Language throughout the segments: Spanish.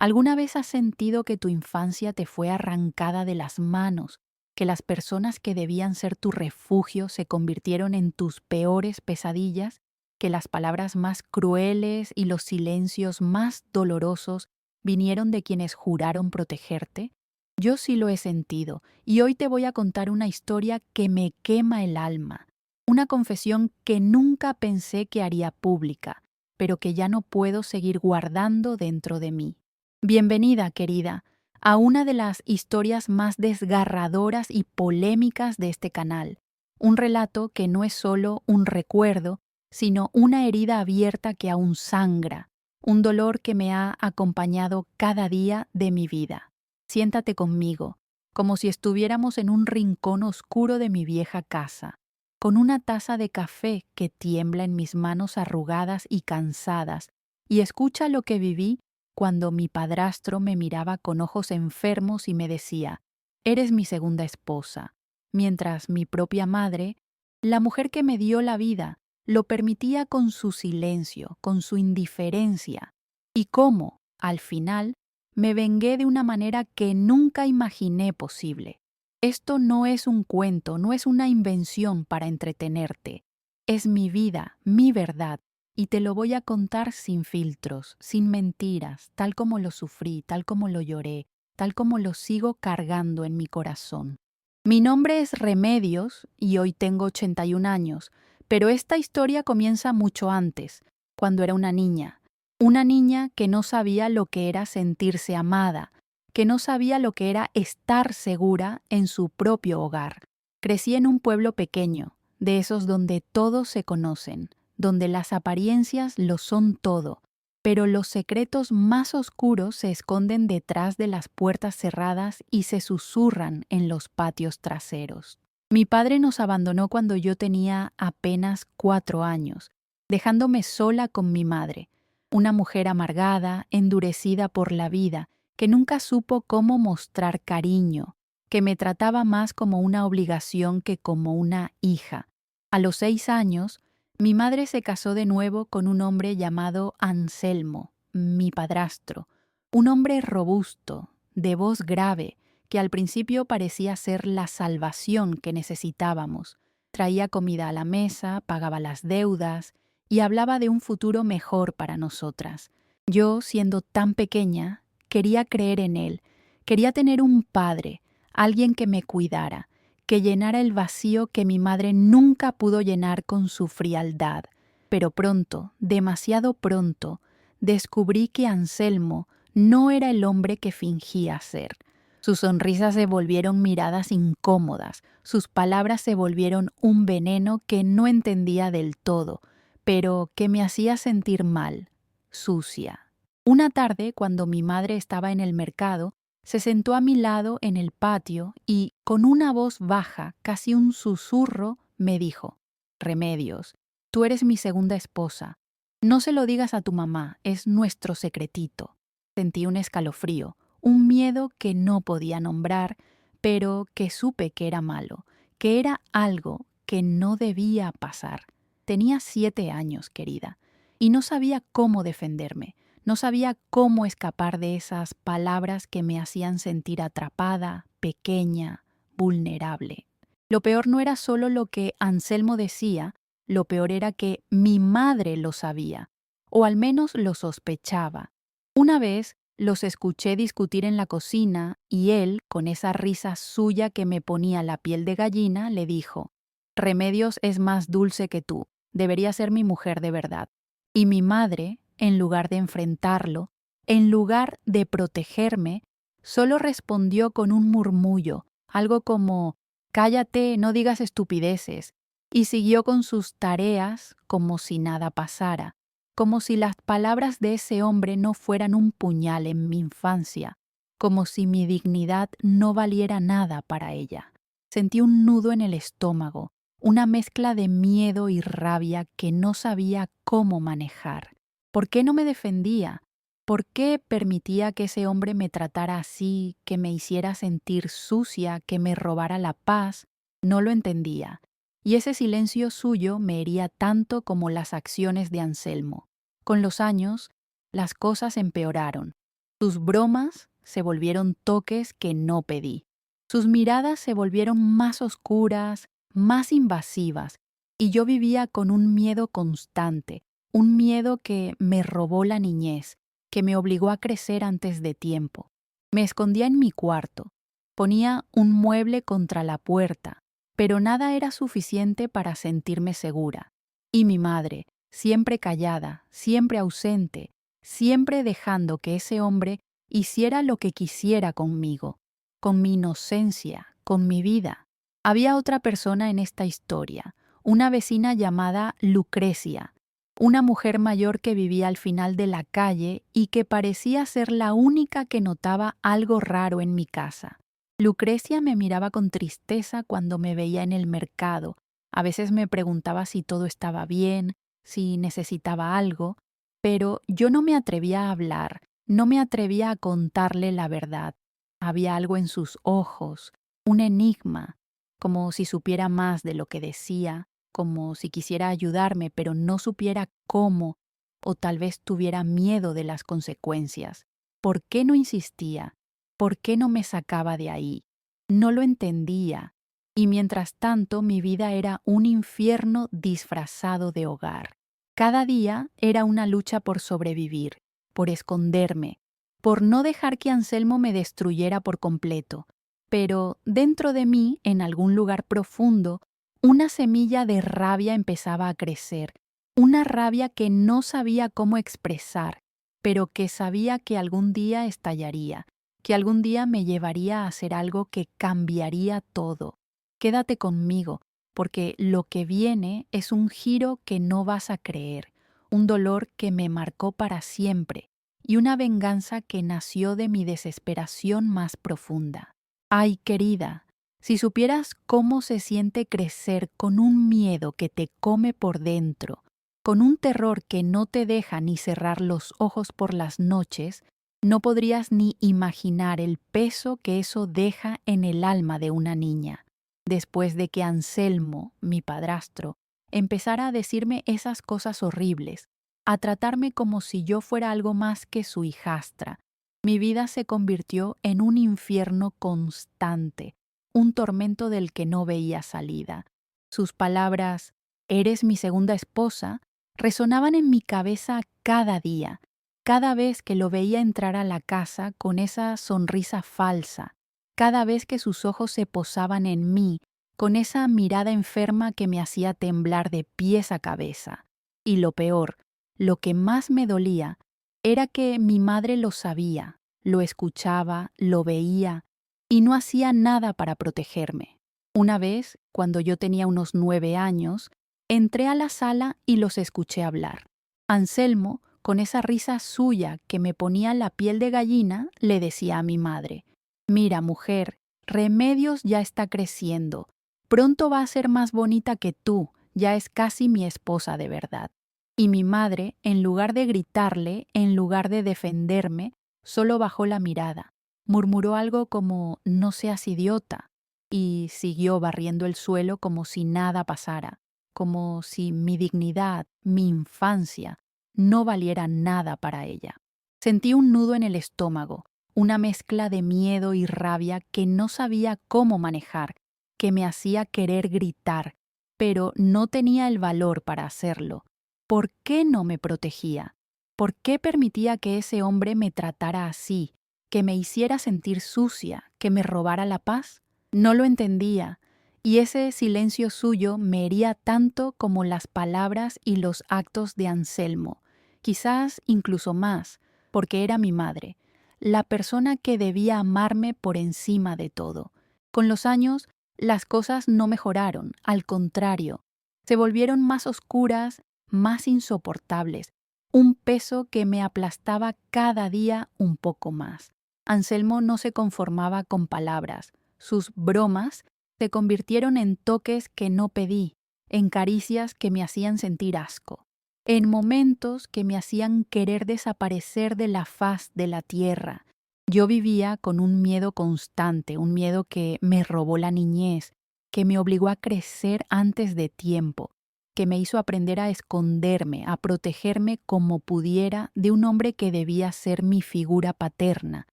¿Alguna vez has sentido que tu infancia te fue arrancada de las manos, que las personas que debían ser tu refugio se convirtieron en tus peores pesadillas, que las palabras más crueles y los silencios más dolorosos vinieron de quienes juraron protegerte? Yo sí lo he sentido, y hoy te voy a contar una historia que me quema el alma, una confesión que nunca pensé que haría pública, pero que ya no puedo seguir guardando dentro de mí. Bienvenida, querida, a una de las historias más desgarradoras y polémicas de este canal. Un relato que no es solo un recuerdo, sino una herida abierta que aún sangra, un dolor que me ha acompañado cada día de mi vida. Siéntate conmigo, como si estuviéramos en un rincón oscuro de mi vieja casa, con una taza de café que tiembla en mis manos arrugadas y cansadas, y escucha lo que viví cuando mi padrastro me miraba con ojos enfermos y me decía, «Eres mi segunda esposa», mientras mi propia madre, la mujer que me dio la vida, lo permitía con su silencio, con su indiferencia, y cómo, al final, me vengué de una manera que nunca imaginé posible. Esto no es un cuento, no es una invención para entretenerte. Es mi vida, mi verdad, y te lo voy a contar sin filtros, sin mentiras, tal como lo sufrí, tal como lo lloré, tal como lo sigo cargando en mi corazón. Mi nombre es Remedios y hoy tengo 81 años, pero esta historia comienza mucho antes, cuando era una niña que no sabía lo que era sentirse amada, que no sabía lo que era estar segura en su propio hogar. Crecí en un pueblo pequeño, de esos donde todos se conocen, donde las apariencias lo son todo, pero los secretos más oscuros se esconden detrás de las puertas cerradas y se susurran en los patios traseros. Mi padre nos abandonó cuando yo tenía apenas 4 años, dejándome sola con mi madre, una mujer amargada, endurecida por la vida, que nunca supo cómo mostrar cariño, que me trataba más como una obligación que como una hija. A los 6 años, mi madre se casó de nuevo con un hombre llamado Anselmo, mi padrastro, un hombre robusto, de voz grave, que al principio parecía ser la salvación que necesitábamos. Traía comida a la mesa, pagaba las deudas y hablaba de un futuro mejor para nosotras. Yo, siendo tan pequeña, quería creer en él, quería tener un padre, alguien que me cuidara, que llenara el vacío que mi madre nunca pudo llenar con su frialdad. Pero pronto, demasiado pronto, descubrí que Anselmo no era el hombre que fingía ser. Sus sonrisas se volvieron miradas incómodas, sus palabras se volvieron un veneno que no entendía del todo, pero que me hacía sentir mal, sucia. Una tarde, cuando mi madre estaba en el mercado, se sentó a mi lado en el patio y, con una voz baja, casi un susurro, me dijo, «Remedios, tú eres mi segunda esposa. No se lo digas a tu mamá, es nuestro secretito». Sentí un escalofrío, un miedo que no podía nombrar, pero que supe que era malo, que era algo que no debía pasar. Tenía 7 años, querida, y no sabía cómo defenderme. No sabía cómo escapar de esas palabras que me hacían sentir atrapada, pequeña, vulnerable. Lo peor no era solo lo que Anselmo decía, lo peor era que mi madre lo sabía, o al menos lo sospechaba. Una vez los escuché discutir en la cocina y él, con esa risa suya que me ponía la piel de gallina, le dijo, «Remedios es más dulce que tú, debería ser mi mujer de verdad». Y mi madre, en lugar de enfrentarlo, en lugar de protegerme, solo respondió con un murmullo, algo como «Cállate, no digas estupideces», y siguió con sus tareas como si nada pasara, como si las palabras de ese hombre no fueran un puñal en mi infancia, como si mi dignidad no valiera nada para ella. Sentí un nudo en el estómago, una mezcla de miedo y rabia que no sabía cómo manejar. ¿Por qué no me defendía? ¿Por qué permitía que ese hombre me tratara así, que me hiciera sentir sucia, que me robara la paz? No lo entendía. Y ese silencio suyo me hería tanto como las acciones de Anselmo. Con los años, las cosas empeoraron. Sus bromas se volvieron toques que no pedí. Sus miradas se volvieron más oscuras, más invasivas, y yo vivía con un miedo constante, un miedo que me robó la niñez, que me obligó a crecer antes de tiempo. Me escondía en mi cuarto, ponía un mueble contra la puerta, pero nada era suficiente para sentirme segura. Y mi madre, siempre callada, siempre ausente, siempre dejando que ese hombre hiciera lo que quisiera conmigo, con mi inocencia, con mi vida. Había otra persona en esta historia, una vecina llamada Lucrecia, una mujer mayor que vivía al final de la calle y que parecía ser la única que notaba algo raro en mi casa. Lucrecia me miraba con tristeza cuando me veía en el mercado. A veces me preguntaba si todo estaba bien, si necesitaba algo, pero yo no me atrevía a hablar, no me atrevía a contarle la verdad. Había algo en sus ojos, un enigma, como si supiera más de lo que decía, como si quisiera ayudarme, pero no supiera cómo, o tal vez tuviera miedo de las consecuencias. ¿Por qué no insistía? ¿Por qué no me sacaba de ahí? No lo entendía, y mientras tanto mi vida era un infierno disfrazado de hogar. Cada día era una lucha por sobrevivir, por esconderme, por no dejar que Anselmo me destruyera por completo. Pero dentro de mí, en algún lugar profundo, una semilla de rabia empezaba a crecer, una rabia que no sabía cómo expresar, pero que sabía que algún día estallaría, que algún día me llevaría a hacer algo que cambiaría todo. Quédate conmigo, porque lo que viene es un giro que no vas a creer, un dolor que me marcó para siempre y una venganza que nació de mi desesperación más profunda. Ay, querida, si supieras cómo se siente crecer con un miedo que te come por dentro, con un terror que no te deja ni cerrar los ojos por las noches, no podrías ni imaginar el peso que eso deja en el alma de una niña. Después de que Anselmo, mi padrastro, empezara a decirme esas cosas horribles, a tratarme como si yo fuera algo más que su hijastra, mi vida se convirtió en un infierno constante, un tormento del que no veía salida. Sus palabras, «Eres mi segunda esposa», resonaban en mi cabeza cada día, cada vez que lo veía entrar a la casa con esa sonrisa falsa, cada vez que sus ojos se posaban en mí con esa mirada enferma que me hacía temblar de pies a cabeza. Y lo peor, lo que más me dolía, era que mi madre lo sabía, lo escuchaba, lo veía y no hacía nada para protegerme. Una vez, cuando yo tenía unos 9 años, entré a la sala y los escuché hablar. Anselmo, con esa risa suya que me ponía la piel de gallina, le decía a mi madre: «Mira, mujer, Remedios ya está creciendo. Pronto va a ser más bonita que tú, ya es casi mi esposa de verdad». Y mi madre, en lugar de gritarle, en lugar de defenderme, solo bajó la mirada, murmuró algo como «no seas idiota» y siguió barriendo el suelo como si nada pasara, como si mi dignidad, mi infancia, no valiera nada para ella. Sentí un nudo en el estómago, una mezcla de miedo y rabia que no sabía cómo manejar, que me hacía querer gritar, pero no tenía el valor para hacerlo. ¿Por qué no me protegía? ¿Por qué permitía que ese hombre me tratara así, que me hiciera sentir sucia, que me robara la paz? No lo entendía, y ese silencio suyo me hería tanto como las palabras y los actos de Anselmo, quizás incluso más, porque era mi madre, la persona que debía amarme por encima de todo. Con los años, las cosas no mejoraron, al contrario, se volvieron más oscuras, más insoportables, un peso que me aplastaba cada día un poco más. Anselmo no se conformaba con palabras. Sus bromas se convirtieron en toques que no pedí, en caricias que me hacían sentir asco, en momentos que me hacían querer desaparecer de la faz de la tierra. Yo vivía con un miedo constante, un miedo que me robó la niñez, que me obligó a crecer antes de tiempo, que me hizo aprender a esconderme, a protegerme como pudiera de un hombre que debía ser mi figura paterna,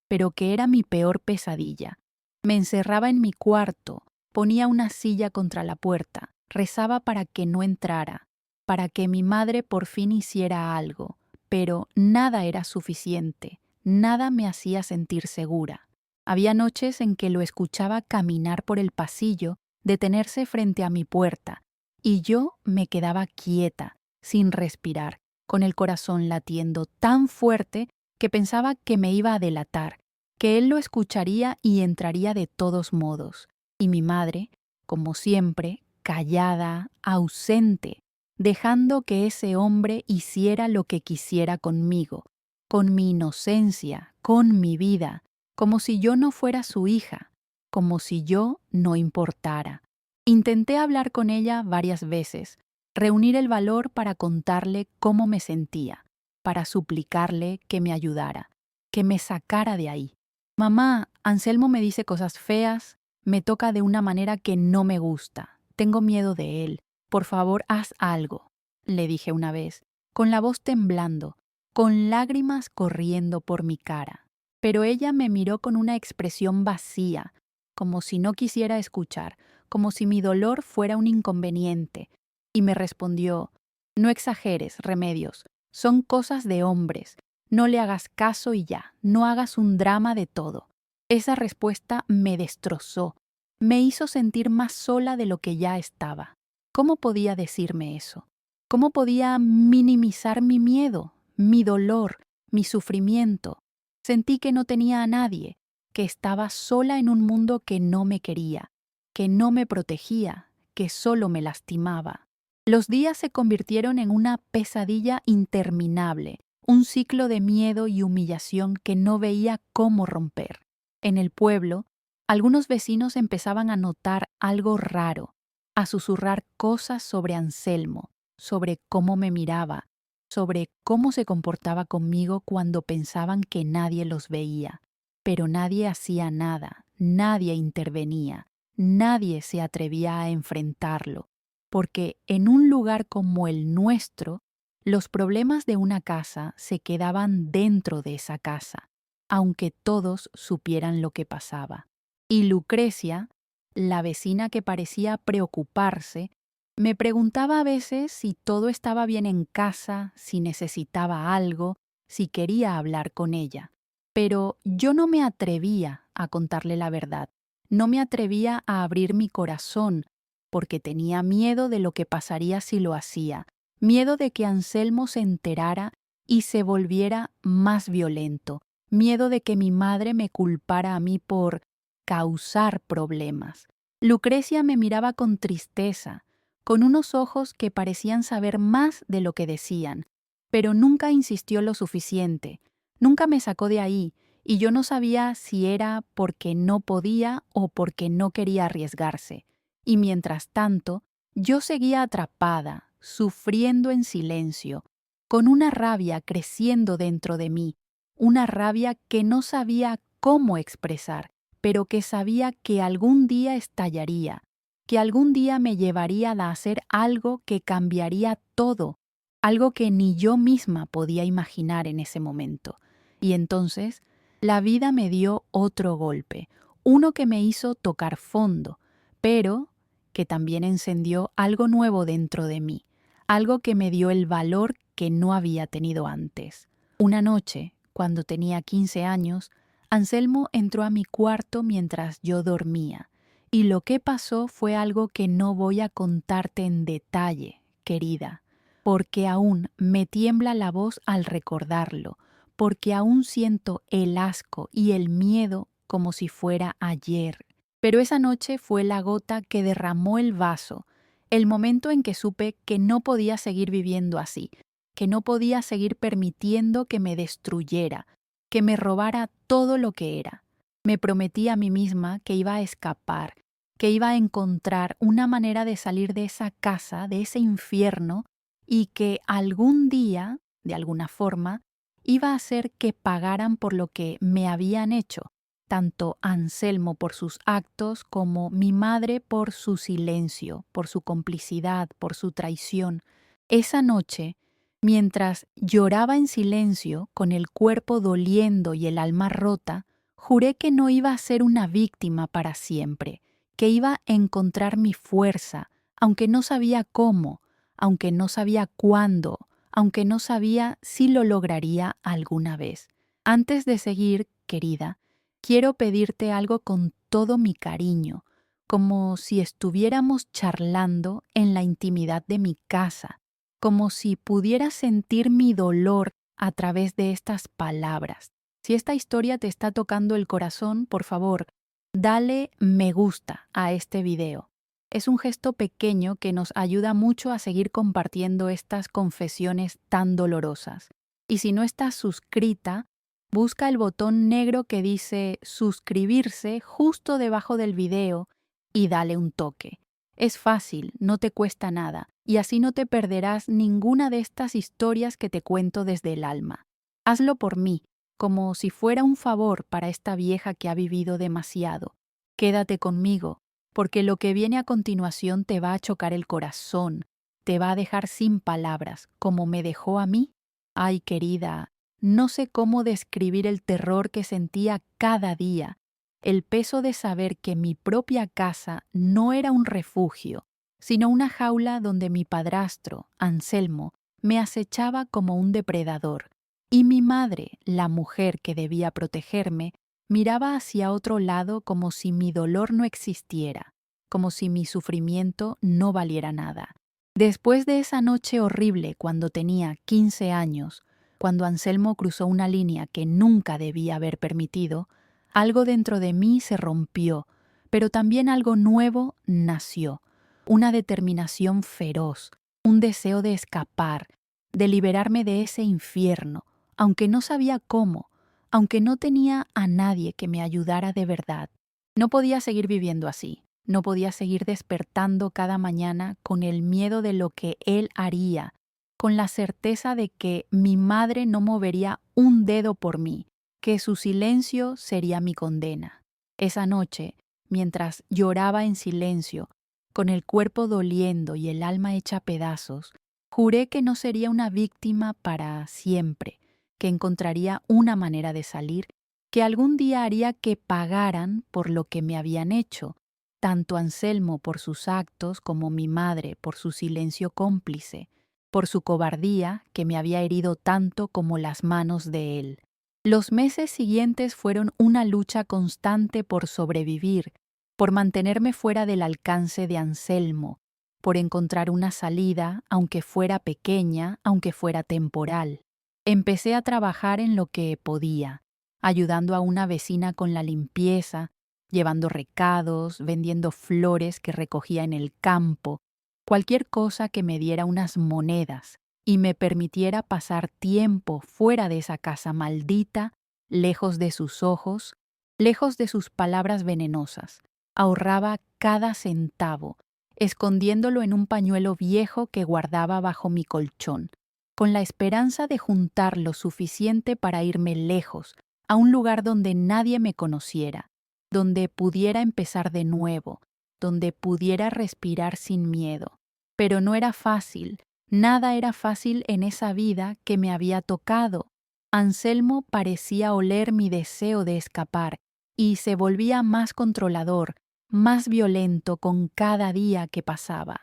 pero que era mi peor pesadilla. Me encerraba en mi cuarto, ponía una silla contra la puerta, rezaba para que no entrara, para que mi madre por fin hiciera algo, pero nada era suficiente, nada me hacía sentir segura. Había noches en que lo escuchaba caminar por el pasillo, detenerse frente a mi puerta, y yo me quedaba quieta, sin respirar, con el corazón latiendo tan fuerte que pensaba que me iba a delatar, que él lo escucharía y entraría de todos modos. Y mi madre, como siempre, callada, ausente, dejando que ese hombre hiciera lo que quisiera conmigo, con mi inocencia, con mi vida, como si yo no fuera su hija, como si yo no importara. Intenté hablar con ella varias veces, reunir el valor para contarle cómo me sentía, para suplicarle que me ayudara, que me sacara de ahí. Mamá, Anselmo me dice cosas feas, me toca de una manera que no me gusta, tengo miedo de él, por favor haz algo, le dije una vez, con la voz temblando, con lágrimas corriendo por mi cara. Pero ella me miró con una expresión vacía, como si no quisiera escuchar, como si mi dolor fuera un inconveniente, y me respondió: no exageres, Remedios, son cosas de hombres, no le hagas caso y ya, no hagas un drama de todo. Esa respuesta me destrozó, me hizo sentir más sola de lo que ya estaba. ¿Cómo podía decirme eso? ¿Cómo podía minimizar mi miedo, mi dolor, mi sufrimiento? Sentí que no tenía a nadie, que estaba sola en un mundo que no me quería, que no me protegía, que solo me lastimaba. Los días se convirtieron en una pesadilla interminable, un ciclo de miedo y humillación que no veía cómo romper. En el pueblo, algunos vecinos empezaban a notar algo raro, a susurrar cosas sobre Anselmo, sobre cómo me miraba, sobre cómo se comportaba conmigo cuando pensaban que nadie los veía. Pero nadie hacía nada, nadie intervenía, nadie se atrevía a enfrentarlo, porque en un lugar como el nuestro, los problemas de una casa se quedaban dentro de esa casa, aunque todos supieran lo que pasaba. Y Lucrecia, la vecina que parecía preocuparse, me preguntaba a veces si todo estaba bien en casa, si necesitaba algo, si quería hablar con ella. Pero yo no me atrevía a contarle la verdad, no me atrevía a abrir mi corazón, porque tenía miedo de lo que pasaría si lo hacía, miedo de que Anselmo se enterara y se volviera más violento, miedo de que mi madre me culpara a mí por causar problemas. Lucrecia me miraba con tristeza, con unos ojos que parecían saber más de lo que decían, pero nunca insistió lo suficiente, nunca me sacó de ahí, y yo no sabía si era porque no podía o porque no quería arriesgarse. Y mientras tanto, yo seguía atrapada, sufriendo en silencio, con una rabia creciendo dentro de mí, una rabia que no sabía cómo expresar, pero que sabía que algún día estallaría, que algún día me llevaría a hacer algo que cambiaría todo, algo que ni yo misma podía imaginar en ese momento. Y entonces, la vida me dio otro golpe, uno que me hizo tocar fondo, pero que también encendió algo nuevo dentro de mí, algo que me dio el valor que no había tenido antes. Una noche, cuando tenía 15 años, Anselmo entró a mi cuarto mientras yo dormía, y lo que pasó fue algo que no voy a contarte en detalle, querida, porque aún me tiembla la voz al recordarlo, porque aún siento el asco y el miedo como si fuera ayer. Pero esa noche fue la gota que derramó el vaso, el momento en que supe que no podía seguir viviendo así, que no podía seguir permitiendo que me destruyera, que me robara todo lo que era. Me prometí a mí misma que iba a escapar, que iba a encontrar una manera de salir de esa casa, de ese infierno, y que algún día, de alguna forma, iba a hacer que pagaran por lo que me habían hecho, tanto Anselmo por sus actos como mi madre por su silencio, por su complicidad, por su traición. Esa noche, mientras lloraba en silencio, con el cuerpo doliendo y el alma rota, juré que no iba a ser una víctima para siempre, que iba a encontrar mi fuerza, aunque no sabía cómo, aunque no sabía cuándo, aunque no sabía si lo lograría alguna vez. Antes de seguir, querida, quiero pedirte algo con todo mi cariño, como si estuviéramos charlando en la intimidad de mi casa, como si pudieras sentir mi dolor a través de estas palabras. Si esta historia te está tocando el corazón, por favor, dale me gusta a este video. Es un gesto pequeño que nos ayuda mucho a seguir compartiendo estas confesiones tan dolorosas. Y si no estás suscrita, busca el botón negro que dice suscribirse justo debajo del video y dale un toque. Es fácil, no te cuesta nada, y así no te perderás ninguna de estas historias que te cuento desde el alma. Hazlo por mí, como si fuera un favor para esta vieja que ha vivido demasiado. Quédate conmigo, porque lo que viene a continuación te va a chocar el corazón, te va a dejar sin palabras, como me dejó a mí. Ay, querida, no sé cómo describir el terror que sentía cada día, el peso de saber que mi propia casa no era un refugio, sino una jaula donde mi padrastro, Anselmo, me acechaba como un depredador, y mi madre, la mujer que debía protegerme, miraba hacia otro lado como si mi dolor no existiera, como si mi sufrimiento no valiera nada. Después de esa noche horrible cuando tenía 15 años, cuando Anselmo cruzó una línea que nunca debía haber permitido, algo dentro de mí se rompió, pero también algo nuevo nació, una determinación feroz, un deseo de escapar, de liberarme de ese infierno, aunque no sabía cómo, aunque no tenía a nadie que me ayudara de verdad. No podía seguir viviendo así, no podía seguir despertando cada mañana con el miedo de lo que él haría, con la certeza de que mi madre no movería un dedo por mí, que su silencio sería mi condena. Esa noche, mientras lloraba en silencio, con el cuerpo doliendo y el alma hecha pedazos, juré que no sería una víctima para siempre, que encontraría una manera de salir, que algún día haría que pagaran por lo que me habían hecho, tanto Anselmo por sus actos como mi madre por su silencio cómplice, por su cobardía que me había herido tanto como las manos de él. Los meses siguientes fueron una lucha constante por sobrevivir, por mantenerme fuera del alcance de Anselmo, por encontrar una salida, aunque fuera pequeña, aunque fuera temporal. Empecé a trabajar en lo que podía, ayudando a una vecina con la limpieza, llevando recados, vendiendo flores que recogía en el campo, cualquier cosa que me diera unas monedas y me permitiera pasar tiempo fuera de esa casa maldita, lejos de sus ojos, lejos de sus palabras venenosas. Ahorraba cada centavo, escondiéndolo en un pañuelo viejo que guardaba bajo mi colchón, con la esperanza de juntar lo suficiente para irme lejos, a un lugar donde nadie me conociera, donde pudiera empezar de nuevo, donde pudiera respirar sin miedo. Pero no era fácil, nada era fácil en esa vida que me había tocado. Anselmo parecía oler mi deseo de escapar y se volvía más controlador, más violento con cada día que pasaba.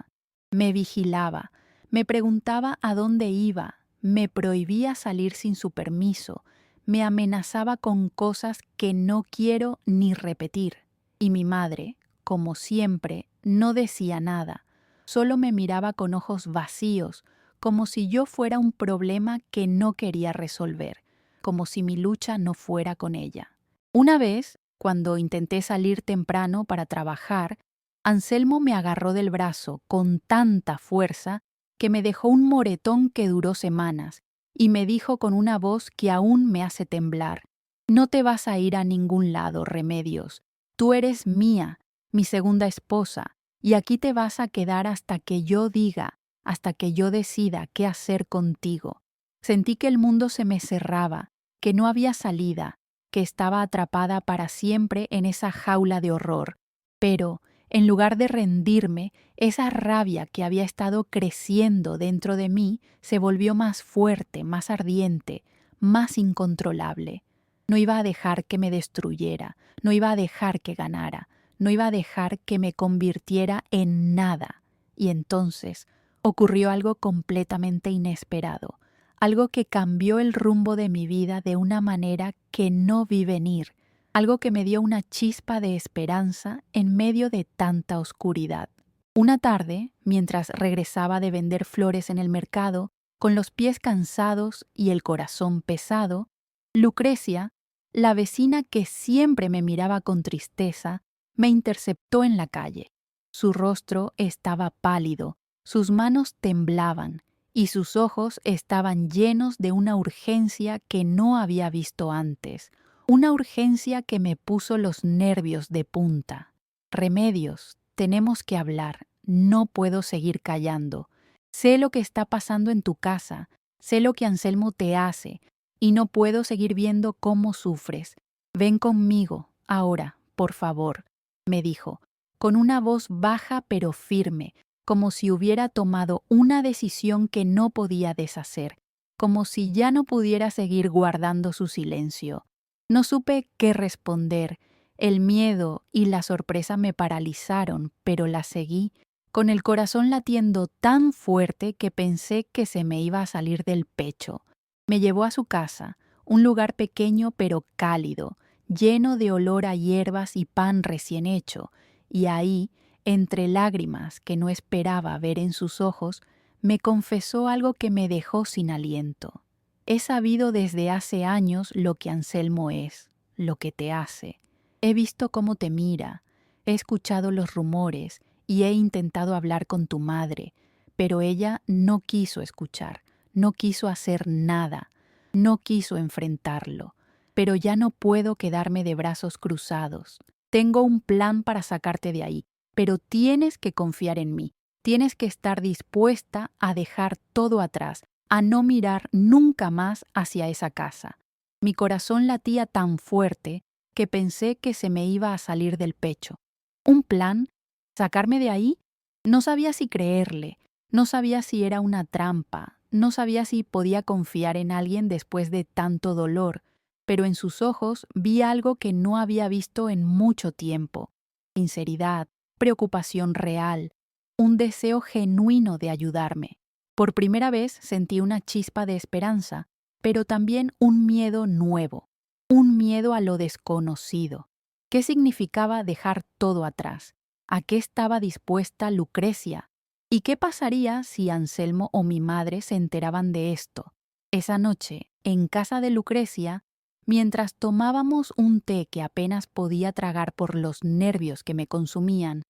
Me vigilaba, me preguntaba a dónde iba, me prohibía salir sin su permiso, me amenazaba con cosas que no quiero ni repetir. Y mi madre, como siempre, no decía nada, solo me miraba con ojos vacíos, como si yo fuera un problema que no quería resolver, como si mi lucha no fuera con ella. Una vez, cuando intenté salir temprano para trabajar, Anselmo me agarró del brazo con tanta fuerza que me dejó un moretón que duró semanas, y me dijo con una voz que aún me hace temblar: «No te vas a ir a ningún lado, Remedios. Tú eres mía, mi segunda esposa, y aquí te vas a quedar hasta que yo diga, hasta que yo decida qué hacer contigo». Sentí que el mundo se me cerraba, que no había salida, que estaba atrapada para siempre en esa jaula de horror. Pero, en lugar de rendirme, esa rabia que había estado creciendo dentro de mí se volvió más fuerte, más ardiente, más incontrolable. No iba a dejar que me destruyera, no iba a dejar que ganara, no iba a dejar que me convirtiera en nada. Y entonces ocurrió algo completamente inesperado, algo que cambió el rumbo de mi vida de una manera que no vi venir, algo que me dio una chispa de esperanza en medio de tanta oscuridad. Una tarde, mientras regresaba de vender flores en el mercado, con los pies cansados y el corazón pesado, Lucrecia, la vecina que siempre me miraba con tristeza, me interceptó en la calle. Su rostro estaba pálido, sus manos temblaban y sus ojos estaban llenos de una urgencia que no había visto antes, una urgencia que me puso los nervios de punta. Remedios, tenemos que hablar, no puedo seguir callando. Sé lo que está pasando en tu casa, sé lo que Anselmo te hace, y no puedo seguir viendo cómo sufres. Ven conmigo, ahora, por favor, me dijo, con una voz baja pero firme, como si hubiera tomado una decisión que no podía deshacer, como si ya no pudiera seguir guardando su silencio. No supe qué responder. El miedo y la sorpresa me paralizaron, pero la seguí, con el corazón latiendo tan fuerte que pensé que se me iba a salir del pecho. Me llevó a su casa, un lugar pequeño pero cálido, lleno de olor a hierbas y pan recién hecho, y ahí, entre lágrimas que no esperaba ver en sus ojos, me confesó algo que me dejó sin aliento. He sabido desde hace años lo que Anselmo es, lo que te hace. He visto cómo te mira, he escuchado los rumores y he intentado hablar con tu madre, pero ella no quiso escuchar, no quiso hacer nada, no quiso enfrentarlo. Pero ya no puedo quedarme de brazos cruzados. Tengo un plan para sacarte de ahí, pero tienes que confiar en mí. Tienes que estar dispuesta a dejar todo atrás, a no mirar nunca más hacia esa casa. Mi corazón latía tan fuerte que pensé que se me iba a salir del pecho. ¿Un plan? ¿Sacarme de ahí? No sabía si creerle, no sabía si era una trampa, no sabía si podía confiar en alguien después de tanto dolor, pero en sus ojos vi algo que no había visto en mucho tiempo: sinceridad, preocupación real, un deseo genuino de ayudarme. Por primera vez sentí una chispa de esperanza, pero también un miedo nuevo, un miedo a lo desconocido. ¿Qué significaba dejar todo atrás? ¿A qué estaba dispuesta Lucrecia? ¿Y qué pasaría si Anselmo o mi madre se enteraban de esto? Esa noche, en casa de Lucrecia, mientras tomábamos un té que apenas podía tragar por los nervios que me consumían,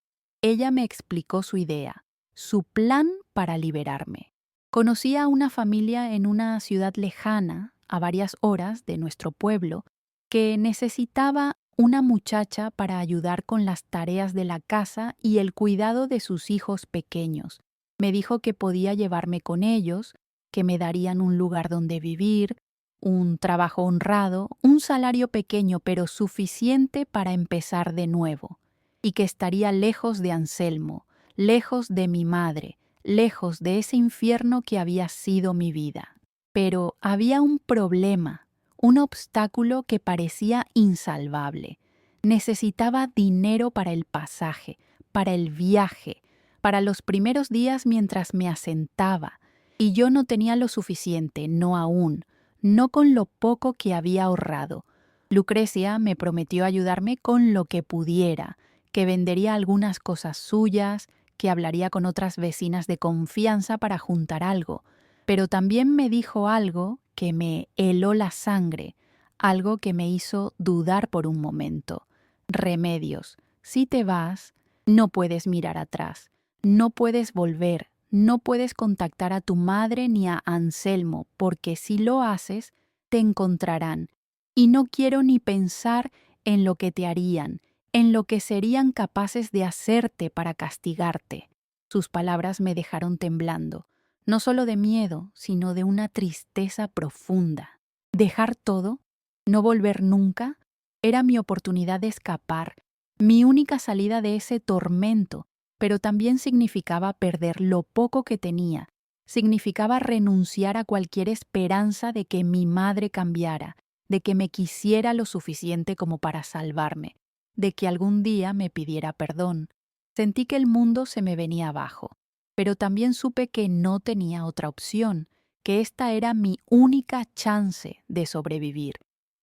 ella me explicó su idea, su plan para liberarme. Conocía a una familia en una ciudad lejana, a varias horas de nuestro pueblo, que necesitaba una muchacha para ayudar con las tareas de la casa y el cuidado de sus hijos pequeños. Me dijo que podía llevarme con ellos, que me darían un lugar donde vivir, un trabajo honrado, un salario pequeño pero suficiente para empezar de nuevo, y que estaría lejos de Anselmo, lejos de mi madre, lejos de ese infierno que había sido mi vida. Pero había un problema, un obstáculo que parecía insalvable. Necesitaba dinero para el pasaje, para el viaje, para los primeros días mientras me asentaba, y yo no tenía lo suficiente, no aún, no con lo poco que había ahorrado. Lucrecia me prometió ayudarme con lo que pudiera, que vendería algunas cosas suyas, que hablaría con otras vecinas de confianza para juntar algo, pero también me dijo algo que me heló la sangre, algo que me hizo dudar por un momento. Remedios, si te vas, no puedes mirar atrás, no puedes volver, no puedes contactar a tu madre ni a Anselmo, porque si lo haces, te encontrarán. Y no quiero ni pensar en lo que te harían, en lo que serían capaces de hacerte para castigarte. Sus palabras me dejaron temblando, no solo de miedo, sino de una tristeza profunda. ¿Dejar todo? No volver nunca era mi oportunidad de escapar, mi única salida de ese tormento, pero también significaba perder lo poco que tenía, significaba renunciar a cualquier esperanza de que mi madre cambiara, de que me quisiera lo suficiente como para salvarme, de que algún día me pidiera perdón. Sentí que el mundo se me venía abajo, pero también supe que no tenía otra opción, que esta era mi única chance de sobrevivir,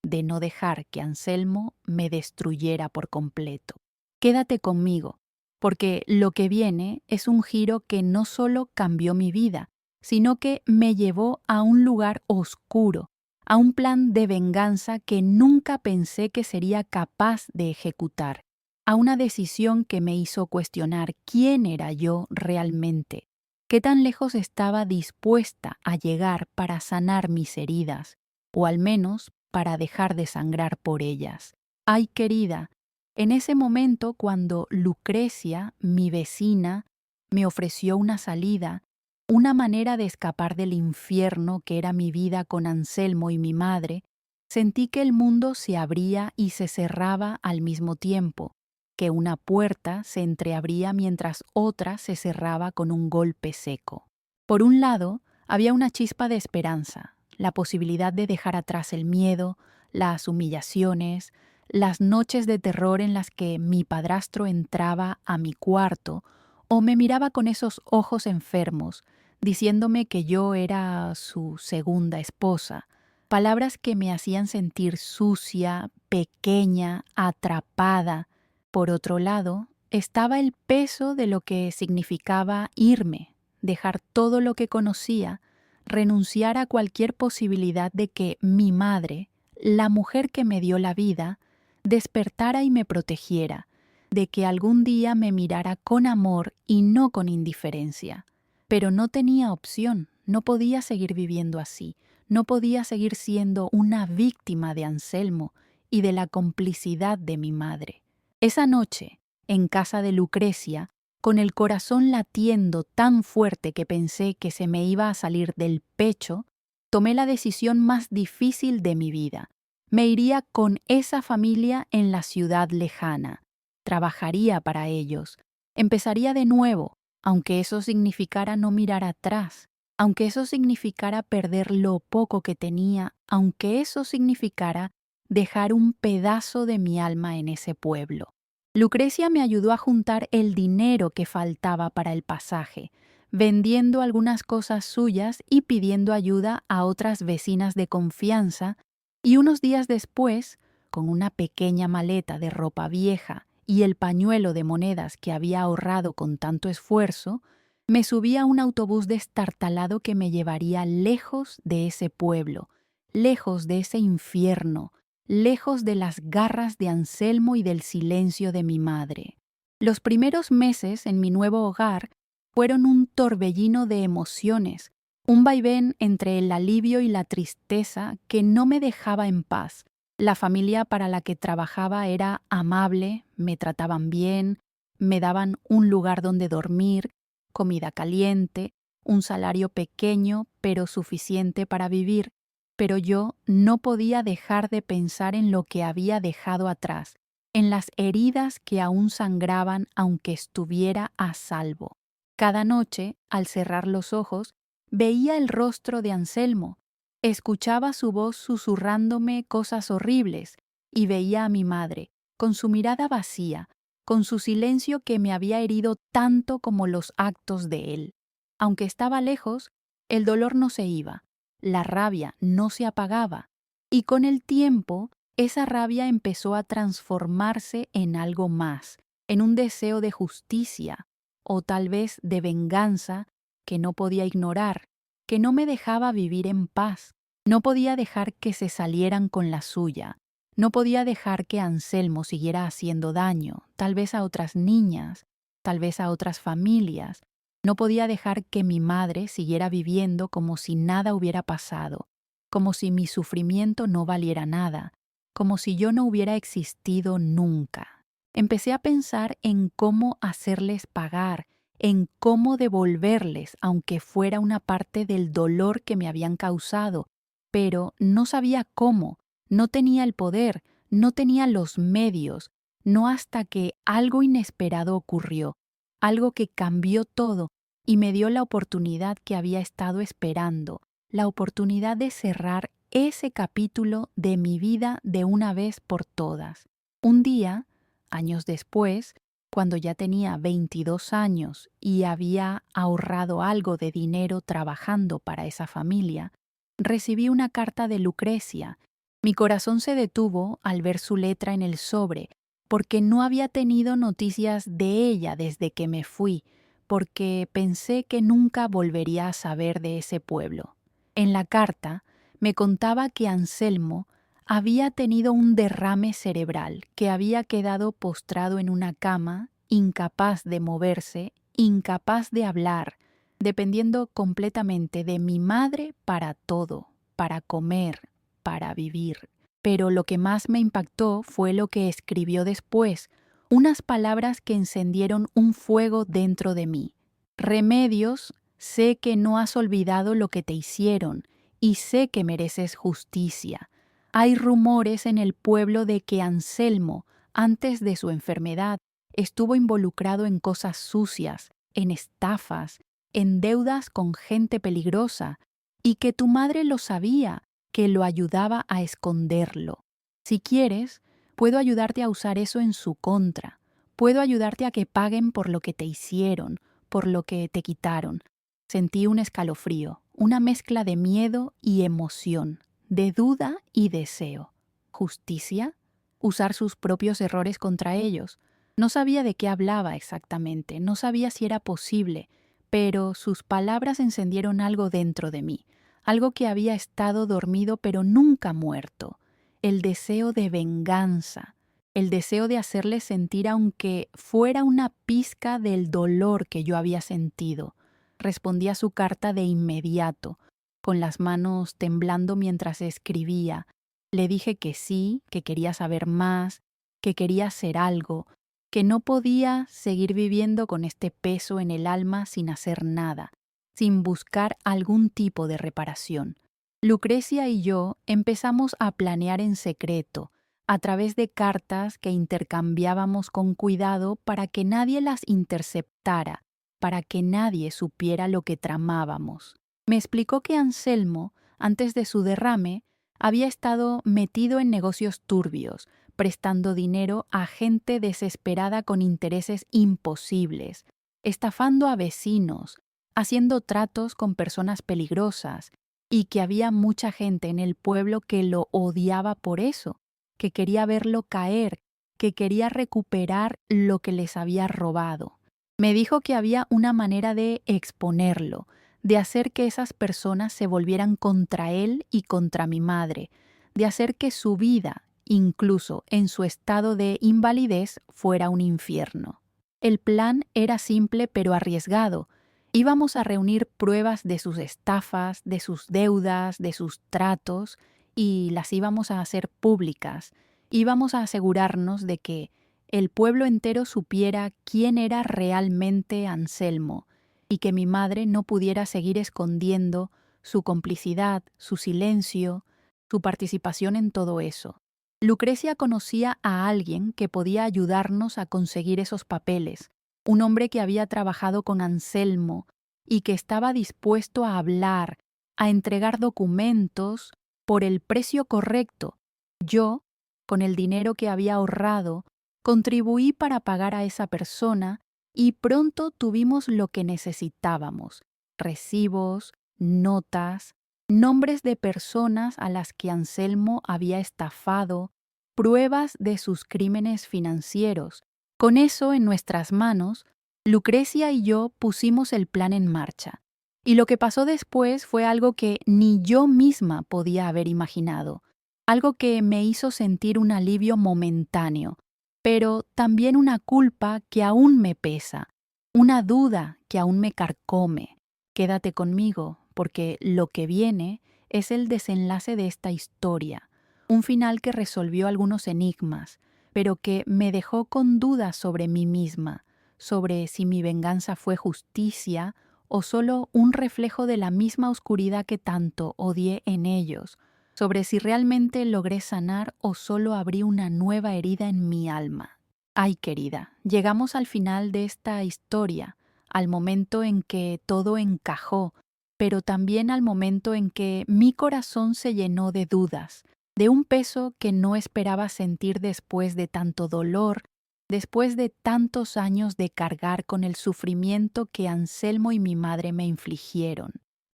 de no dejar que Anselmo me destruyera por completo. Quédate conmigo, porque lo que viene es un giro que no solo cambió mi vida, sino que me llevó a un lugar oscuro, a un plan de venganza que nunca pensé que sería capaz de ejecutar, a una decisión que me hizo cuestionar quién era yo realmente, qué tan lejos estaba dispuesta a llegar para sanar mis heridas, o al menos para dejar de sangrar por ellas. Ay, querida, en ese momento cuando Lucrecia, mi vecina, me ofreció una salida, una manera de escapar del infierno que era mi vida con Anselmo y mi madre, sentí que el mundo se abría y se cerraba al mismo tiempo, que una puerta se entreabría mientras otra se cerraba con un golpe seco. Por un lado, había una chispa de esperanza, la posibilidad de dejar atrás el miedo, las humillaciones, las noches de terror en las que mi padrastro entraba a mi cuarto o me miraba con esos ojos enfermos, diciéndome que yo era su segunda esposa, palabras que me hacían sentir sucia, pequeña, atrapada. Por otro lado, estaba el peso de lo que significaba irme, dejar todo lo que conocía, renunciar a cualquier posibilidad de que mi madre, la mujer que me dio la vida, despertara y me protegiera, de que algún día me mirara con amor y no con indiferencia. Pero no tenía opción, no podía seguir viviendo así, no podía seguir siendo una víctima de Anselmo y de la complicidad de mi madre. Esa noche, en casa de Lucrecia, con el corazón latiendo tan fuerte que pensé que se me iba a salir del pecho, tomé la decisión más difícil de mi vida. Me iría con esa familia en la ciudad lejana. Trabajaría para ellos. Empezaría de nuevo, aunque eso significara no mirar atrás, aunque eso significara perder lo poco que tenía, aunque eso significara dejar un pedazo de mi alma en ese pueblo. Lucrecia me ayudó a juntar el dinero que faltaba para el pasaje, vendiendo algunas cosas suyas y pidiendo ayuda a otras vecinas de confianza, y unos días después, con una pequeña maleta de ropa vieja y el pañuelo de monedas que había ahorrado con tanto esfuerzo, me subí a un autobús destartalado que me llevaría lejos de ese pueblo, lejos de ese infierno, lejos de las garras de Anselmo y del silencio de mi madre. Los primeros meses en mi nuevo hogar fueron un torbellino de emociones, un vaivén entre el alivio y la tristeza que no me dejaba en paz. La familia para la que trabajaba era amable, me trataban bien, me daban un lugar donde dormir, comida caliente, un salario pequeño pero suficiente para vivir, pero yo no podía dejar de pensar en lo que había dejado atrás, en las heridas que aún sangraban aunque estuviera a salvo. Cada noche, al cerrar los ojos, veía el rostro de Anselmo, escuchaba su voz susurrándome cosas horribles y veía a mi madre, con su mirada vacía, con su silencio que me había herido tanto como los actos de él. Aunque estaba lejos, el dolor no se iba, la rabia no se apagaba, y con el tiempo esa rabia empezó a transformarse en algo más, en un deseo de justicia, o tal vez de venganza que no podía ignorar, que no me dejaba vivir en paz. No podía dejar que se salieran con la suya. No podía dejar que Anselmo siguiera haciendo daño, tal vez a otras niñas, tal vez a otras familias. No podía dejar que mi madre siguiera viviendo como si nada hubiera pasado, como si mi sufrimiento no valiera nada, como si yo no hubiera existido nunca. Empecé a pensar en cómo hacerles pagar, en cómo devolverles, aunque fuera una parte del dolor que me habían causado, pero no sabía cómo, No tenía el poder, no tenía los medios, no hasta que algo inesperado ocurrió, algo que cambió todo y me dio la oportunidad que había estado esperando, la oportunidad de cerrar ese capítulo de mi vida de una vez por todas. Un día, años después, cuando ya tenía 22 años y había ahorrado algo de dinero trabajando para esa familia, recibí una carta de Lucrecia. Mi corazón se detuvo al ver su letra en el sobre, porque no había tenido noticias de ella desde que me fui, porque pensé que nunca volvería a saber de ese pueblo. En la carta me contaba que Anselmo había tenido un derrame cerebral, que había quedado postrado en una cama, incapaz de moverse, incapaz de hablar, dependiendo completamente de mi madre para todo, para comer, para vivir. Pero lo que más me impactó fue lo que escribió después, unas palabras que encendieron un fuego dentro de mí. Remedios, sé que no has olvidado lo que te hicieron y sé que mereces justicia. Hay rumores en el pueblo de que Anselmo, antes de su enfermedad, estuvo involucrado en cosas sucias, en estafas, en deudas con gente peligrosa, y que tu madre lo sabía, que lo ayudaba a esconderlo. Si quieres, puedo ayudarte a usar eso en su contra. Puedo ayudarte a que paguen por lo que te hicieron, por lo que te quitaron. Sentí un escalofrío, una mezcla de miedo y emoción, de duda y deseo. ¿Justicia? ¿Usar sus propios errores contra ellos? No sabía de qué hablaba exactamente, no sabía si era posible, pero sus palabras encendieron algo dentro de mí, algo que había estado dormido pero nunca muerto, el deseo de venganza, el deseo de hacerles sentir aunque fuera una pizca del dolor que yo había sentido. Respondí a su carta de inmediato, con las manos temblando mientras escribía. Le dije que sí, que quería saber más, que quería hacer algo, que no podía seguir viviendo con este peso en el alma sin hacer nada, sin buscar algún tipo de reparación. Lucrecia y yo empezamos a planear en secreto, a través de cartas que intercambiábamos con cuidado para que nadie las interceptara, para que nadie supiera lo que tramábamos. Me explicó que Anselmo, antes de su derrame, había estado metido en negocios turbios, prestando dinero a gente desesperada con intereses imposibles, estafando a vecinos, haciendo tratos con personas peligrosas, y que había mucha gente en el pueblo que lo odiaba por eso, que quería verlo caer, que quería recuperar lo que les había robado. Me dijo que había una manera de exponerlo, de hacer que esas personas se volvieran contra él y contra mi madre, de hacer que su vida, incluso en su estado de invalidez, fuera un infierno. El plan era simple pero arriesgado. Íbamos a reunir pruebas de sus estafas, de sus deudas, de sus tratos, y las íbamos a hacer públicas. Íbamos a asegurarnos de que el pueblo entero supiera quién era realmente Anselmo y que mi madre no pudiera seguir escondiendo su complicidad, su silencio, su participación en todo eso. Lucrecia conocía a alguien que podía ayudarnos a conseguir esos papeles, un hombre que había trabajado con Anselmo y que estaba dispuesto a hablar, a entregar documentos por el precio correcto. Yo, con el dinero que había ahorrado, contribuí para pagar a esa persona y pronto tuvimos lo que necesitábamos: recibos, notas, nombres de personas a las que Anselmo había estafado, pruebas de sus crímenes financieros. Con eso en nuestras manos, Lucrecia y yo pusimos el plan en marcha. Y lo que pasó después fue algo que ni yo misma podía haber imaginado, algo que me hizo sentir un alivio momentáneo, pero también una culpa que aún me pesa, una duda que aún me carcome. Quédate conmigo, porque lo que viene es el desenlace de esta historia, un final que resolvió algunos enigmas, pero que me dejó con dudas sobre mí misma, sobre si mi venganza fue justicia o solo un reflejo de la misma oscuridad que tanto odié en ellos, sobre si realmente logré sanar o solo abrí una nueva herida en mi alma. Ay, querida, llegamos al final de esta historia, al momento en que todo encajó, pero también al momento en que mi corazón se llenó de dudas, de un peso que no esperaba sentir después de tanto dolor, después de tantos años de cargar con el sufrimiento que Anselmo y mi madre me infligieron.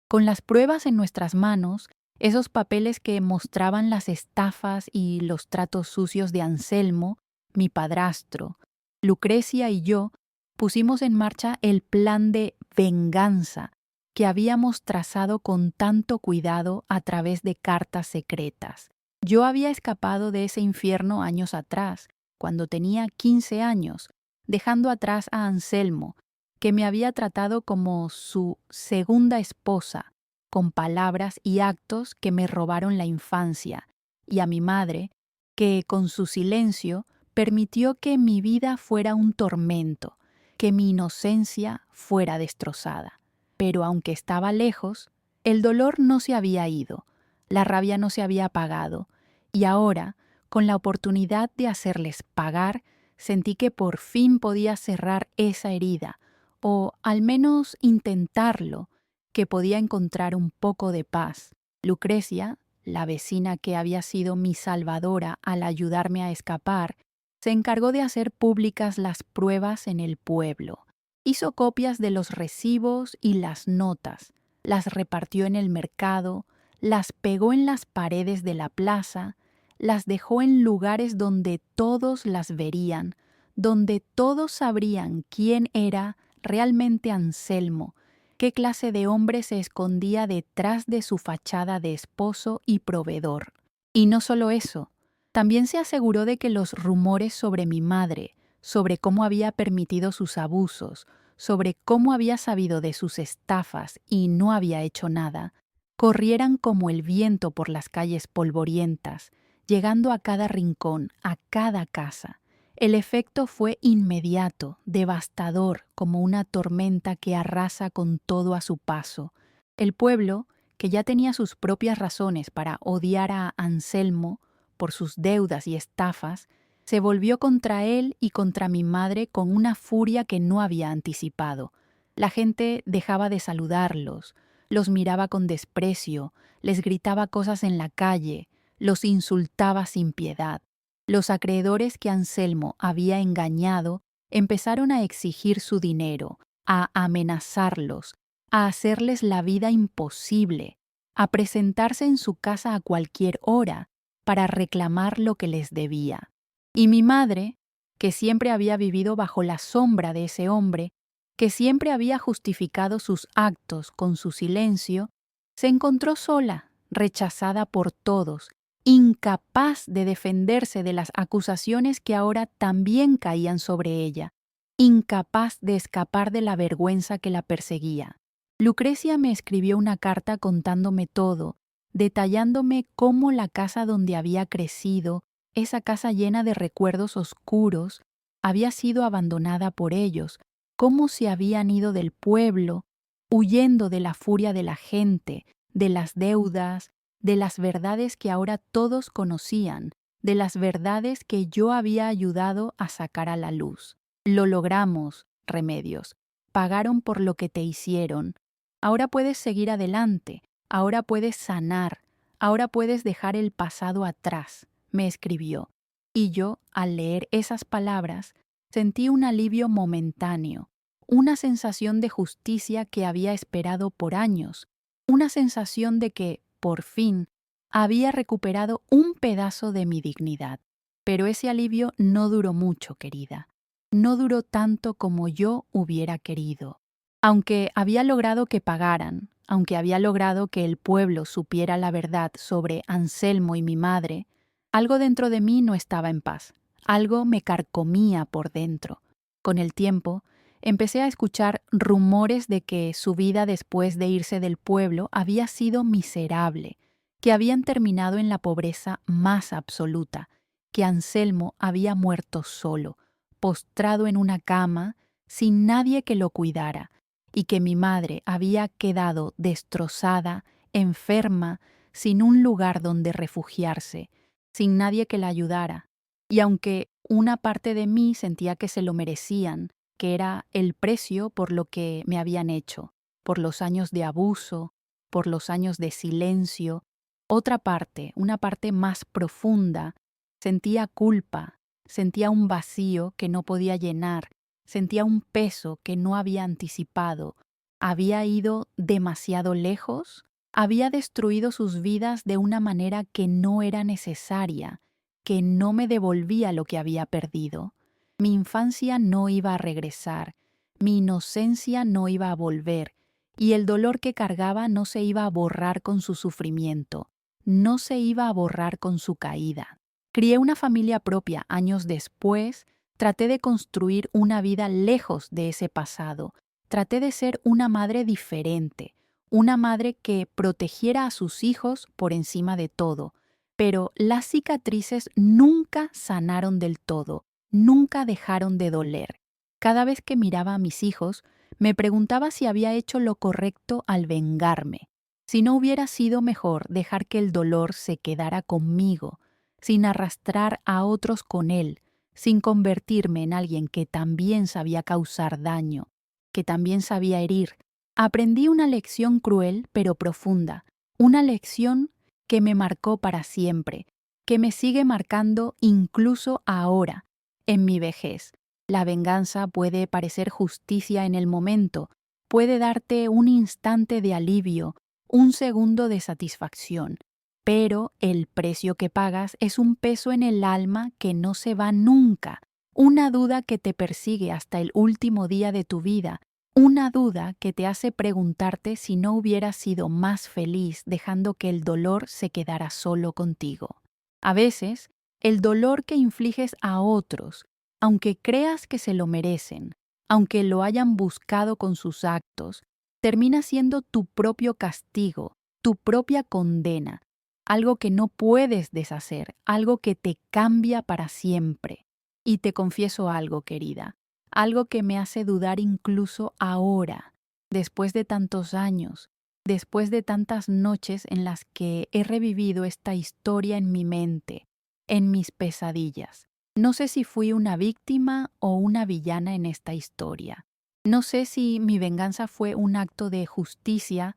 Con las pruebas en nuestras manos, esos papeles que mostraban las estafas y los tratos sucios de Anselmo, mi padrastro, Lucrecia y yo pusimos en marcha el plan de venganza que habíamos trazado con tanto cuidado a través de cartas secretas. Yo había escapado de ese infierno años atrás, cuando tenía 15 años, dejando atrás a Anselmo, que me había tratado como su segunda esposa, con palabras y actos que me robaron la infancia, y a mi madre, que con su silencio permitió que mi vida fuera un tormento, que mi inocencia fuera destrozada. Pero aunque estaba lejos, el dolor no se había ido, la rabia no se había apagado, y ahora, con la oportunidad de hacerles pagar, sentí que por fin podía cerrar esa herida, o al menos intentarlo, que podía encontrar un poco de paz. Lucrecia, la vecina que había sido mi salvadora al ayudarme a escapar, se encargó de hacer públicas las pruebas en el pueblo. Hizo copias de los recibos y las notas, las repartió en el mercado, las pegó en las paredes de la plaza, las dejó en lugares donde todos las verían, donde todos sabrían quién era realmente Anselmo, qué clase de hombre se escondía detrás de su fachada de esposo y proveedor. Y no solo eso, también se aseguró de que los rumores sobre mi madre, sobre cómo había permitido sus abusos, sobre cómo había sabido de sus estafas y no había hecho nada, corrieran como el viento por las calles polvorientas, llegando a cada rincón, a cada casa. El efecto fue inmediato, devastador, como una tormenta que arrasa con todo a su paso. El pueblo, que ya tenía sus propias razones para odiar a Anselmo por sus deudas y estafas, se volvió contra él y contra mi madre con una furia que no había anticipado. La gente dejaba de saludarlos, los miraba con desprecio, les gritaba cosas en la calle, los insultaba sin piedad. Los acreedores que Anselmo había engañado empezaron a exigir su dinero, a amenazarlos, a hacerles la vida imposible, a presentarse en su casa a cualquier hora para reclamar lo que les debía. Y mi madre, que siempre había vivido bajo la sombra de ese hombre, que siempre había justificado sus actos con su silencio, se encontró sola, rechazada por todos, incapaz de defenderse de las acusaciones que ahora también caían sobre ella, incapaz de escapar de la vergüenza que la perseguía. Lucrecia me escribió una carta contándome todo, detallándome cómo la casa donde había crecido, esa casa llena de recuerdos oscuros, había sido abandonada por ellos, cómo se habían ido del pueblo, huyendo de la furia de la gente, de las deudas, de las verdades que ahora todos conocían, de las verdades que yo había ayudado a sacar a la luz. Lo logramos, Remedios. Pagaron por lo que te hicieron. Ahora puedes seguir adelante, ahora puedes sanar, ahora puedes dejar el pasado atrás, me escribió. Y yo, al leer esas palabras, sentí un alivio momentáneo, una sensación de justicia que había esperado por años, una sensación de que, por fin, había recuperado un pedazo de mi dignidad. Pero ese alivio no duró mucho, querida. No duró tanto como yo hubiera querido. Aunque había logrado que pagaran, aunque había logrado que el pueblo supiera la verdad sobre Anselmo y mi madre, algo dentro de mí no estaba en paz. Algo me carcomía por dentro. Con el tiempo, empecé a escuchar rumores de que su vida después de irse del pueblo había sido miserable, que habían terminado en la pobreza más absoluta, que Anselmo había muerto solo, postrado en una cama, sin nadie que lo cuidara, y que mi madre había quedado destrozada, enferma, sin un lugar donde refugiarse, sin nadie que la ayudara. Y aunque una parte de mí sentía que se lo merecían, que era el precio por lo que me habían hecho, por los años de abuso, por los años de silencio, otra parte, una parte más profunda, sentía culpa, sentía un vacío que no podía llenar, sentía un peso que no había anticipado. Había ido demasiado lejos, había destruido sus vidas de una manera que no era necesaria, que no me devolvía lo que había perdido. Mi infancia no iba a regresar, mi inocencia no iba a volver, y el dolor que cargaba no se iba a borrar con su sufrimiento, no se iba a borrar con su caída. Crié una familia propia años después, traté de construir una vida lejos de ese pasado, traté de ser una madre diferente, una madre que protegiera a sus hijos por encima de todo, pero las cicatrices nunca sanaron del todo, nunca dejaron de doler. Cada vez que miraba a mis hijos, me preguntaba si había hecho lo correcto al vengarme, si no hubiera sido mejor dejar que el dolor se quedara conmigo, sin arrastrar a otros con él, sin convertirme en alguien que también sabía causar daño, que también sabía herir. Aprendí una lección cruel pero profunda, una lección que me marcó para siempre, que me sigue marcando incluso ahora, en mi vejez. La venganza puede parecer justicia en el momento, puede darte un instante de alivio, un segundo de satisfacción, pero el precio que pagas es un peso en el alma que no se va nunca, una duda que te persigue hasta el último día de tu vida, una duda que te hace preguntarte si no hubieras sido más feliz dejando que el dolor se quedara solo contigo. A veces, el dolor que infliges a otros, aunque creas que se lo merecen, aunque lo hayan buscado con sus actos, termina siendo tu propio castigo, tu propia condena, algo que no puedes deshacer, algo que te cambia para siempre. Y te confieso algo, querida, algo que me hace dudar incluso ahora, después de tantos años, después de tantas noches en las que he revivido esta historia en mi mente, en mis pesadillas. No sé si fui una víctima o una villana en esta historia. No sé si mi venganza fue un acto de justicia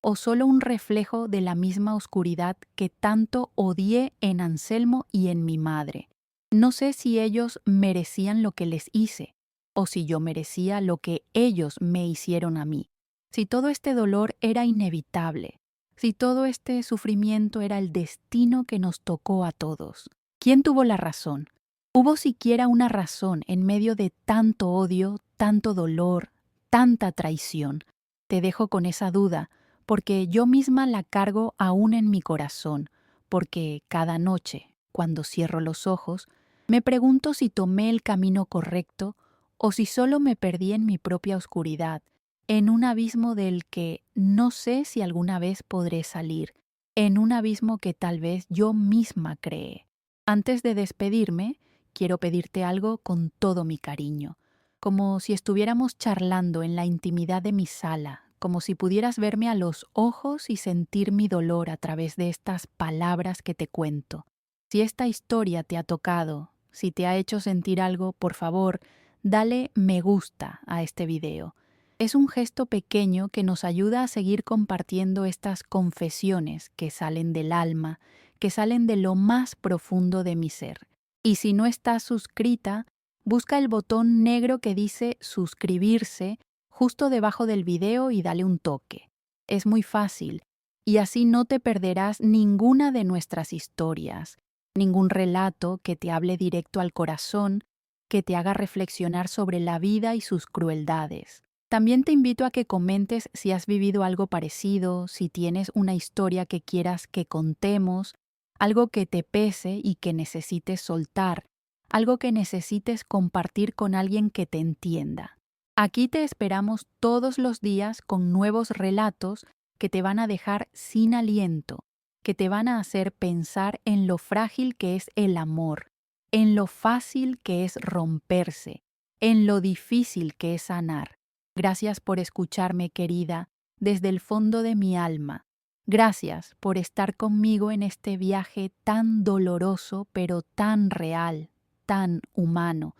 o solo un reflejo de la misma oscuridad que tanto odié en Anselmo y en mi madre. No sé si ellos merecían lo que les hice, o si yo merecía lo que ellos me hicieron a mí. Si todo este dolor era inevitable, si todo este sufrimiento era el destino que nos tocó a todos. ¿Quién tuvo la razón? ¿Hubo siquiera una razón en medio de tanto odio, tanto dolor, tanta traición? Te dejo con esa duda, porque yo misma la cargo aún en mi corazón, porque cada noche, cuando cierro los ojos, me pregunto si tomé el camino correcto o si solo me perdí en mi propia oscuridad, en un abismo del que no sé si alguna vez podré salir, en un abismo que tal vez yo misma creé. Antes de despedirme, quiero pedirte algo con todo mi cariño, como si estuviéramos charlando en la intimidad de mi sala, como si pudieras verme a los ojos y sentir mi dolor a través de estas palabras que te cuento. Si esta historia te ha tocado, si te ha hecho sentir algo, por favor, dale me gusta a este video. Es un gesto pequeño que nos ayuda a seguir compartiendo estas confesiones que salen del alma, que salen de lo más profundo de mi ser. Y si no estás suscrita, busca el botón negro que dice suscribirse justo debajo del video y dale un toque. Es muy fácil, y así no te perderás ninguna de nuestras historias, ningún relato que te hable directo al corazón, que te haga reflexionar sobre la vida y sus crueldades. También te invito a que comentes si has vivido algo parecido, si tienes una historia que quieras que contemos, algo que te pese y que necesites soltar, algo que necesites compartir con alguien que te entienda. Aquí te esperamos todos los días con nuevos relatos que te van a dejar sin aliento, que te van a hacer pensar en lo frágil que es el amor, en lo fácil que es romperse, en lo difícil que es sanar. Gracias por escucharme, querida, desde el fondo de mi alma. Gracias por estar conmigo en este viaje tan doloroso, pero tan real, tan humano,